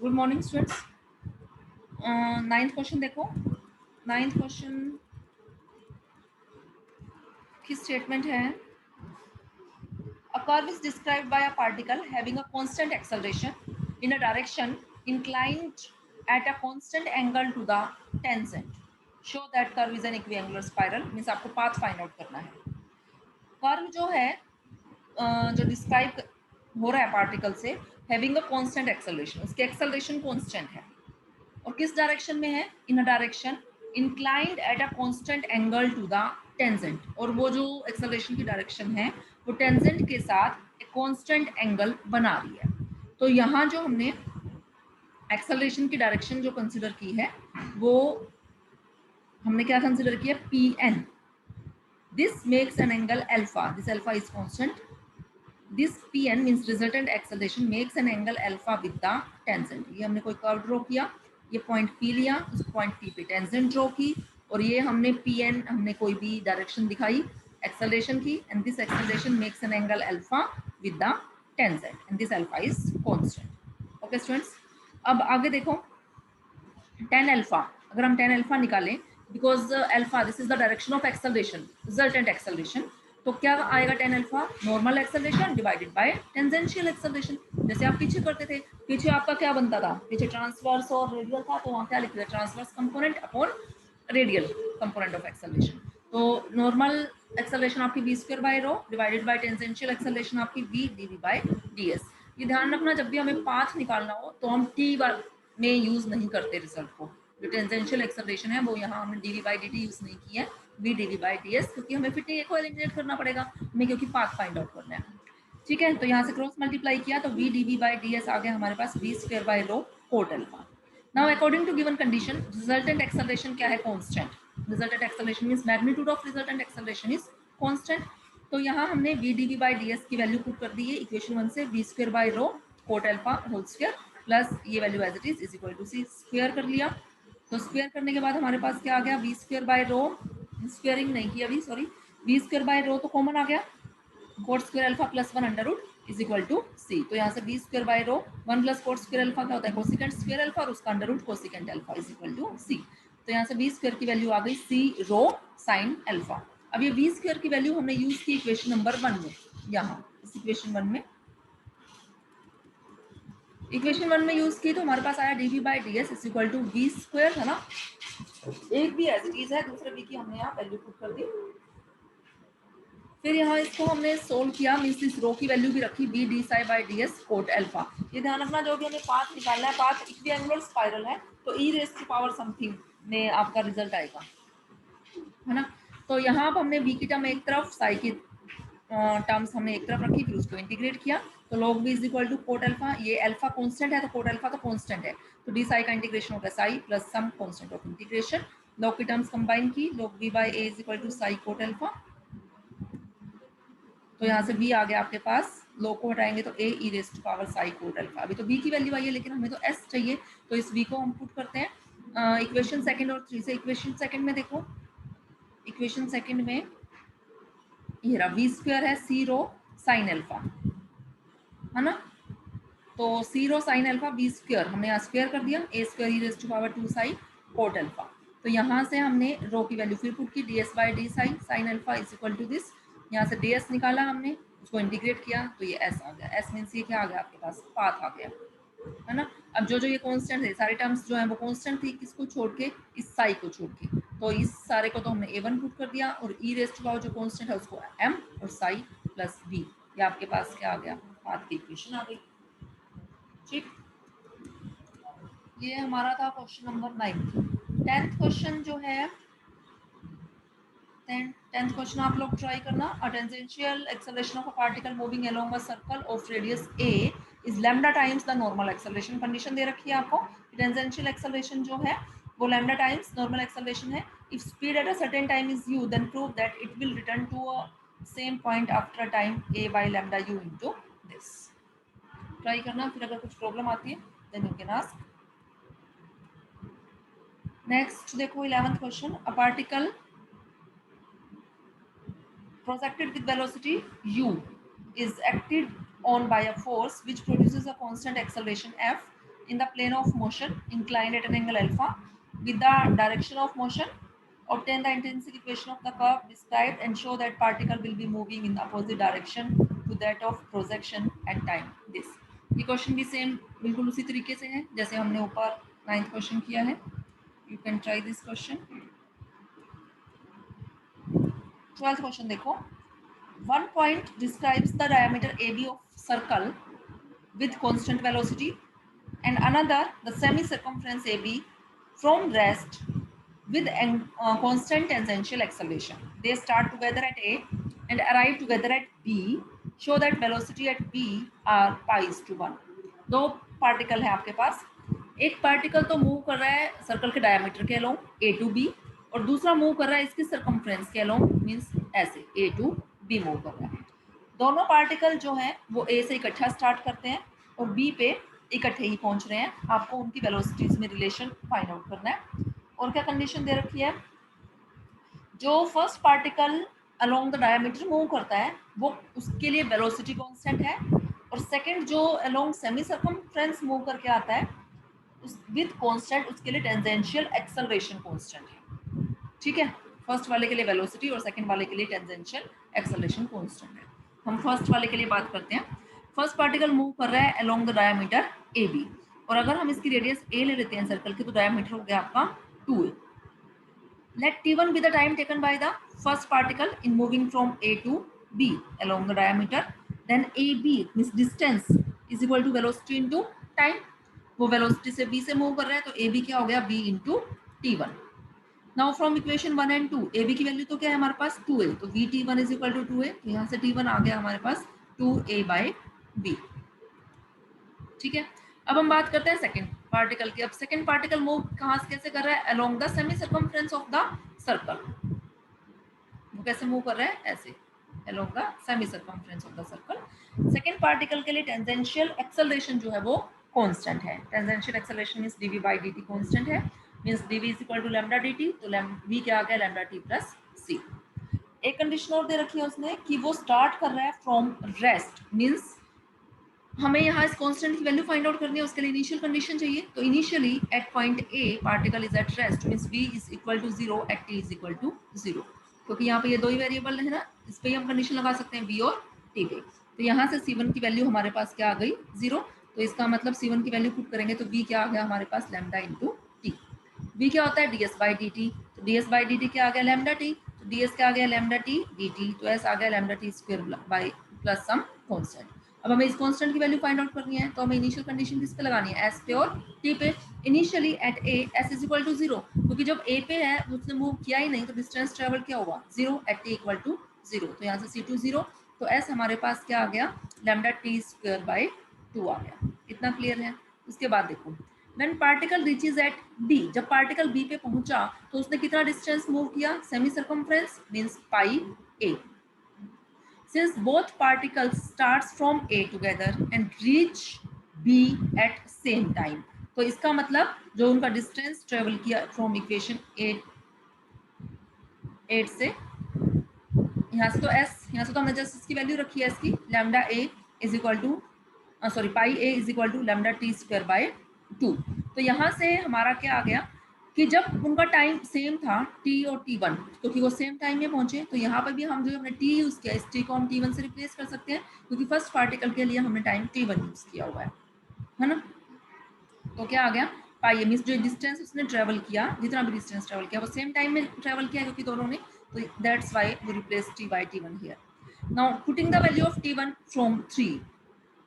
Good morning students. Ninth question देखो। Ninth question की statement है, a curve is described by a particle having a constant acceleration in a direction inclined at a constant angle to the tangent. Show that curve is an equiangular spiral. Means आपको path find out करना है। Curve जो है जो describe हो रहा है particle से, हैविंग अ कांस्टेंट एक्सेलरेशन, उसकी एक्सेलरेशन कांस्टेंट है और किस डायरेक्शन में है? In a direction inclined at a constant angle to the tangent, और वो जो एक्सेलरेशन की डायरेक्शन है वो टेंजेंट के साथ एक कांस्टेंट एंगल बना रही है। तो यहाँ जो हमने एक्सेलरेशन की डायरेक्शन जो कंसिडर की है वो हमने क्या कंसिडर किया? P N. This makes an angle alpha, this alpha is constant. This P N means resultant acceleration makes an angle alpha with the tangent. ये हमने कोई कर्व ड्रॉ किया, ये पॉइंट पी लिया, उस पॉइंट पी पे tangent draw की, और ये हमने पी एन हमने कोई भी डायरेक्शन दिखाई एक्सेलरेशन की, and this acceleration makes an angle alpha with the tangent, and this alpha is constant. Okay students, अब आगे देखो टेन अल्फा। अगर हम टेन अल्फा निकालें, because alpha this is the direction of acceleration, resultant acceleration, तो क्या आएगा? Tan alpha normal acceleration divided by tangential acceleration. जैसे आप पीछे करते थे, पीछे आपका क्या बनता था? पीछे ट्रांसवर्स और रेडियल था, तो वहाँ क्या लिखते थे? Transverse component upon radial component of acceleration. तो नॉर्मल एक्सेलरेशन आपकी V square by rho divided by tangential acceleration आपकी V DV by D S. ये ध्यान रखना, जब भी हमें पाथ निकालना हो तो हम टी में यूज नहीं करते रिजल्ट को। जो टेंजेंशियल एक्सेलरेशन है वो यहाँ हमने D we by D T use नहीं किया है, V D we by D S, क्योंकि हमें फिर टी को एलिमिनेट करना पड़ेगा हमें, क्योंकि पाथ फाइंड आउट करना है। ठीक है, तो यहाँ से क्रॉस मल्टीप्लाई किया तो v D we by D s आ गया हमारे पास v square by rho cot alpha. Now according to given condition, resultant acceleration क्या है? Constant. Resultant acceleration means magnitude of resultant acceleration is constant. तो यहाँ हमने v D we by D s की वैल्यू पुट कर दी है equation 1 से, v square by rho cot alpha whole square plus ये value as it is equal to C square कर लिया। तो स्क्वायर करने के बाद हमारे पास क्या आ गया? We square by row, squaring नहीं की अभी, सॉरी, वी स्क्वायर बाय रो तो कॉमन आ गया, coat square alpha plus 1 under root is equal to सी। तो यहाँ से v square by row 1 plus coat square alpha क्या होता है? कोसिकेंट स्क्वायर अल्फा, और उसका under root cosecant alpha is equal to सी। तो यहाँ से वी स्क्वायर की वैल्यू आ गई सी रो साइन अल्फा। अब ये वी स्क्वायर की वैल्यू हमने यूज की इक्वेशन नंबर 1 में, यहाँ इस इक्वेशन 1 में, इक्वेशन 1 में यूज की तो हमारे पास आया D we by D S is equal to V square, है ना। एक भी एज इट इज है, दूसरे वी की हमने यहाँ वैल्यू पुट कर दी। फिर यहाँ इसको हमने सोल्व किया, मीन्स इस रो की वैल्यू भी रखी B D psi by D S cot alpha. ये ध्यान रखना, जो भी हमें पाथ निकालना है, पाथ इक्विएंगुलर स्पाइरल है तो ई रेस की पावर समथिंग में आपका रिजल्ट आएगा, है ना। तो यहाँ अब हमने वी की टर्म एक तरफ, साई की टर्म्स हमने एक तरफ रखी, फिर उसको इंटीग्रेट किया तो log v is equal to cot alpha. ये अल्फा कांस्टेंट है तो कोट अल्फा तो कांस्टेंट है, तो डी साई का इंटीग्रेशन होता है psi plus some constant of integration. log की टर्म्स कंबाइन की, log v by a is equal to psi cot alpha. तो यहाँ से v आ गया आपके पास, log को हटाएंगे तो a e raise to power psi cot alpha. अभी तो v की वैल्यू आई है लेकिन हमें तो s चाहिए, तो इस v को हम पुट करते हैं इक्वेशन सेकंड और 3 से। इक्वेशन सेकंड में देखो, इक्वेशन सेकंड में ये रहा वी स्क्वायर है सी रो साइन अल्फा, है ना। तो c rho sine alpha b square हमने यहाँ स्क्वायर कर दिया, a square e raise to power 2 psi cot alpha. तो यहाँ से हमने रो की वैल्यू फिर पुट की, D S by D psi sine alpha is equal to this. यहाँ से डी एस निकाला हमने, उसको इंटीग्रेट किया तो ये एस आ गया। एस मीन्स ये क्या आ गया आपके पास? पाथ आ गया, है ना। अब जो जो ये कांस्टेंट है, सारे टर्म्स जो है वो कांस्टेंट थी, किसको छोड़ के? इस साई को छोड़ के। तो इस सारे को तो हमने a1 पुट कर दिया, और ई रेस्ट टू पावर जो कांस्टेंट है उसको m और साई प्लस b। ये आपके पास क्या आ गया? पाथ की इक्वेशन आ गई। ठीक, ये हमारा था क्वेश्चन नंबर 9। 10th क्वेश्चन जो है, 10th क्वेश्चन आप लोग ट्राई करना। A tangential acceleration of a particle moving along a circle of radius a is lambda times the normal acceleration. Condition दे रखी है आपको, टेंजेंशियल एक्सेलरेशन जो है वो लैम्डा टाइम्स नॉर्मल एक्सेलरेशन है। If speed at a certain time is u, then prove that it will return to a same point after time a by lambda u into this. Try करना, फिर अगर कुछ problem आती है then you can ask. Next देखो 11th question, a particle projected with velocity u is acted on by a force which produces a constant acceleration f in the plane of motion inclined at an angle alpha with the direction of motion. Obtain the intrinsic equation of the curve described and show that particle will be moving in the opposite direction to that of projection at time this. ये question भी same बिल्कुल उसी तरीके से है जैसे हमने ऊपर 9th क्वेश्चन किया है. You can try this question. 12th question देखो. One point describes the diameter AB of circle with constant velocity and another the semi-circumference AB from rest with constant tangential acceleration. They start together at A and arrive together at B. Show that velocity at B are pi is to 1. दो particle है आपके पास. एक particle तो move कर रहा है circle के diameter के अलोंग A to B और दूसरा मूव कर रहा है इसकी सर्कमफ्रेंस के अलोंग मींस ऐसे A to B मूव कर रहा है. दोनों पार्टिकल जो है वो A से इकट्ठा स्टार्ट करते हैं और B पे इकट्ठे ही पहुंच रहे हैं. आपको उनकी वेलोसिटीज में रिलेशन फाइंड आउट करना है. और क्या कंडीशन दे रखी है, जो first particle along the diameter move करता है वो उसके लिए वेलोसिटी कांस्टेंट है और सेकंड जो अलोंग सेमी सर्कमफ्रेंस मूव करके आता है उस विद कांस्टेंट उसके लिए टेंजेंशियल एक्सेलरेशन कांस्टेंट है. ठीक है, फर्स्ट वाले के लिए वेलोसिटी और सेकंड वाले के लिए टेंजेंशियल एक्सेलरेशन कांस्टेंट है. हम फर्स्ट वाले के लिए बात करते हैं. फर्स्ट पार्टिकल मूव कर रहा है along the diameter A B और अगर हम इसकी रेडियस ए ले लेते हैं सर्कल की तो डायमीटर हो गया आपका 2a. Let t1 be the time taken by the first particle in moving from A to B along the diameter. Then AB means distance is equal to velocity into time. वो velocity से B से move कर रहा है तो AB क्या हो गया B into t1. Now from equation 1 and 2 AB की वैल्यू तो क्या है हमारे पास 2a तो V t1 is equal to 2a. तो यहाँ से t1 आ गया हमारे पास 2a by b. ठीक है, अब हम बात करते हैं सेकंड पार्टिकल की. अब सेकंड पार्टिकल मूव कहाँ से कैसे कर रहा है along the semi circumference of the circle. वो कैसे मूव कर रहा है ऐसे along the semi circumference of the circle. Second particle के लिए टेंजेंशियल एक्सेलरेशन जो है वो कांस्टेंट है. Tangential acceleration means dv by dt constant है means dv is equal to lambda dt. तो v क्या आ गया लैम्डा t प्लस c. एक कंडीशन और दे रखी है उसने कि वो स्टार्ट कर रहा है फ्रॉम रेस्ट मींस हमें यहाँ इस कांस्टेंट की वैल्यू फाइंड आउट करनी है. उसके लिए इनिशियल कंडीशन चाहिए. तो initially at point A particle is at rest means v is equal to 0 at t is equal to 0. क्योंकि यहाँ पे ये दो ही वेरिएबल है ना, इस पे ही हम कंडीशन लगा सकते हैं v और t पे. तो यहाँ से c1 की वैल्यू हमारे पास क्या आ गई 0. तो इसका मतलब c1 की वैल्यू पुट करेंगे तो v क्या आ गया हमारे पास लैम्डा इंटू टी. v क्या होता है ds बाई डी टी. तो ds बाई डी टी क्या आ गया लैम्डा टी. तो ds क्या आ गया लैम्डा टी डी टी. तो s आ गया lambda T square by plus some constant. अब हमें इस कांस्टेंट की वैल्यू फाइंड आउट करनी है तो हमें इनिशियल कंडीशन किस पे लगानी है एस पे और टी पे. Initially at A S is equal to 0 क्योंकि जब ए पे है उसने मूव किया ही नहीं तो डिस्टेंस ट्रेवल क्या होगा 0 एट टी इक्वल टू 0. तो यहाँ से c2 0 तो एस हमारे पास क्या आ गया लैम्डा टी स्क्वायर बाई 2 आ गया. इतना क्लियर है. उसके बाद देखो when particle reaches at B, जब पार्टिकल बी पे पहुंचा तो उसने कितना डिस्टेंस मूव किया semi circumference means pi A. Since both particles starts from A together and reach B at same time, तो इसका मतलब जो उनका डिस्टेंस ट्रेवल किया फ्रॉम इक्वेशन 8 से यहाँ से तो s यहाँ से तो हमने जस्ट इसकी वैल्यू रखी है इसकी lambda a is equal to sorry pi a is equal to lambda T square by 2. तो यहाँ से हमारा क्या आ गया कि जब उनका टाइम सेम था t और t1 क्योंकि वो सेम टाइम में पहुंचे तो यहाँ पर भी हम जो हमने t यूज़ किया इस t को हम t1 से रिप्लेस कर सकते हैं क्योंकि फर्स्ट पार्टिकल के लिए हमने टाइम t1 यूज़ किया हुआ है ना. तो क्या आ गया पाई मीन्स जो डिस्टेंस उसने ट्रेवल किया जितना भी डिस्टेंस ट्रेवल किया वो सेम टाइम में ट्रेवल किया क्योंकि दोनों ने. तो that's why we replace t by t1 here. Now putting the value of t1 from 3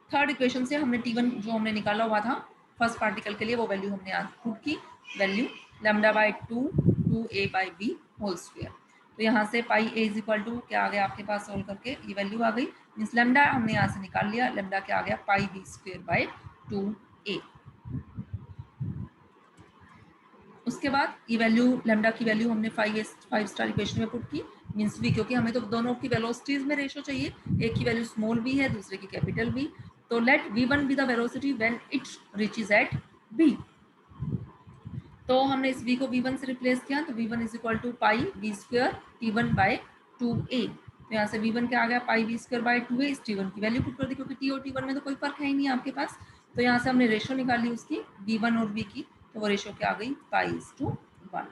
third equation से हमने t1 जो हमने निकाला हुआ था फर्स्ट पार्टिकल के लिए वो वैल्यू हमने आज पुट की value lambda by 2 by B whole square. तो यहाँ से pi A is equal to क्या आ गया आपके पास सोल्व करके ये वैल्यू आ गई मीन्स लैम्डा हमने यहाँ से निकाल लिया. लैम्डा क्या आ गया पाई बी स्क्वायर बाई 2a. उसके बाद ये वैल्यू लैम्डा की वैल्यू हमने 5 स्टार इक्वेशन में पुट की मीन्स v क्योंकि हमें तो दोनों की वेलोसिटीज में रेशो चाहिए. एक की वैल्यू स्मॉल v है दूसरे की कैपिटल v. तो let v1 be the velocity when it reaches at b. तो हमने इस v को v1 से रिप्लेस किया तो v1 is equal to pi b square t1 by 2a. तो यहाँ से v1 क्या आ गया पाई b स्क्वायर बाय 2a. इस t1 की वैल्यू पुट कर दी क्योंकि t और t1 में तो कोई फर्क है ही नहीं आपके पास. तो यहाँ से हमने रेशो निकाली उसकी v1 और v की, तो वो रेशो क्या आ गई, π/1।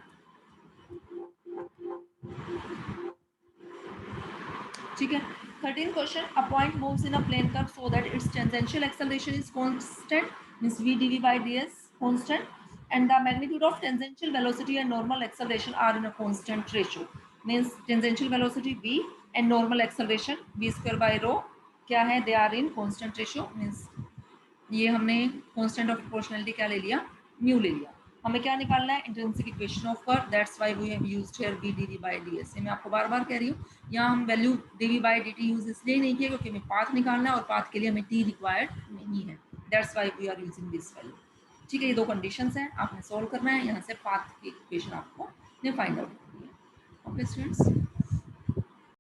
ठीक है। 13 question, a point moves in a plane curve so that its tangential acceleration is constant, means v dv by ds constant, and the magnitude of tangential velocity and normal acceleration are in a constant ratio, means tangential velocity v and normal acceleration v square by rho क्या है, they are in constant ratio, means ये हमने constant of proportionality क्या ले लिया, mu ले लिया। हमें क्या निकालना है, intrinsic equation of curve, that's why we have used here v dv by ds। मैं आपको बार बार कह रही हूँ, यहाँ हम value dv by dt use इसलिए नहीं किया क्योंकि हमें पाथ निकालना है और पाथ के लिए हमें t रिक्वायर्ड नहीं है, that's why we are using this value. ठीक है, ये दो कंडीशंस हैं, आपने सोल्व करना है, यहाँ से पाथ की इक्वेशन आपको फाइंड आउट करनी है। Okay students.